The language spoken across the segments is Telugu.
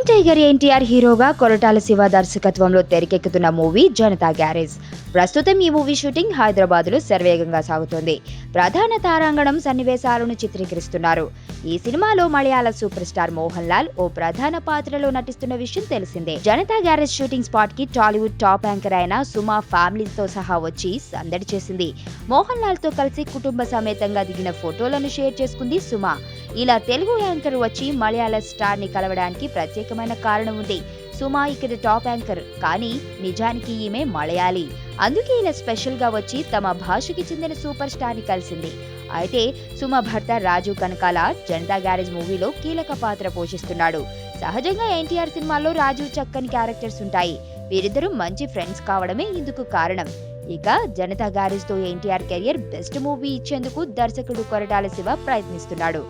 యంగ్ టైగర్ ఎన్టీఆర్ హీరోగా కొరటాల శివ దర్శకత్వంలో తెరకెక్కుతున్న మూవీ జనతా గ్యారేజ్. ప్రస్తుతం ఈ మూవీ షూటింగ్ హైదరాబాద్లో శరవేగంగా సాగుతోంది. ప్రధాన తారాంగణం సన్నివేశాలను చిత్రీకరిస్తున్నారు. ఈ సినిమాలో మలయాళ సూపర్ స్టార్ మోహన్ లాల్ ఓ ప్రధాన పాత్రలో నటిస్తున్న విషయం తెలిసిందే. జనతా గ్యారేజ్ షూటింగ్ స్పాట్ కి టాలీవుడ్ టాప్ యాంకర్ అయిన సుమా ఫ్యామిలీతో సహా వచ్చి సందడి చేసింది. మోహన్ లాల్ తో కలిసి కుటుంబ సమేతంగా దిగిన ఫోటోలను షేర్ చేసుకుంది సుమా. ఇలా తెలుగు యాంకర్ వచ్చి మలయాళ స్టార్ ని కలవడానికి ప్రత్యేకమైన కారణం ఉంది. సుమా ఇక్కడ టాప్ యాంకర్, కానీ నిజానికి ఈమె మలయాళీ. అందుకే ఇలా స్పెషల్ గా వచ్చి తమ భాషకి చెందిన సూపర్ స్టార్ ని కలిసింది. అయితే సుమా భర్త రాజు కనకాల జనతా గ్యారేజ్ మూవీలో కీలక పాత్ర పోషిస్తున్నాడు. సహజంగా ఎన్టీఆర్ సినిమాల్లో రాజు చక్కని క్యారెక్టర్స్ ఉంటాయి. వీరిద్దరూ మంచి ఫ్రెండ్స్ కావడమే ఇందుకు కారణం. ఇక జనతా గ్యారేజ్ తో ఎన్టీఆర్ కెరియర్ బెస్ట్ మూవీ ఇచ్చేందుకు దర్శకుడు కొరటాల శివ ప్రయత్నిస్తున్నాడు.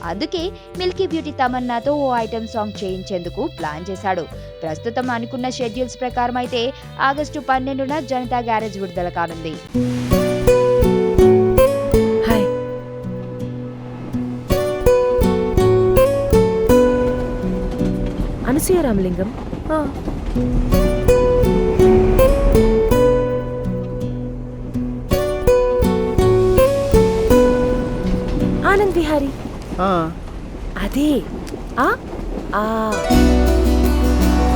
అందుకే మిల్కీ బ్యూటీ తమన్నాతో ఓ ఐటెం సాంగ్ చేయించేందుకు ప్లాన్ చేశాడు. ప్రస్తుతం అనుకున్న షెడ్యూల్స్ ప్రకారం అయితే ఆగస్టు 12న జనతా గ్యారేజ్ విడుదల కానుంది. అనసూయ రామలింగం. ఆనంద్ విహారీ. అదే ఆ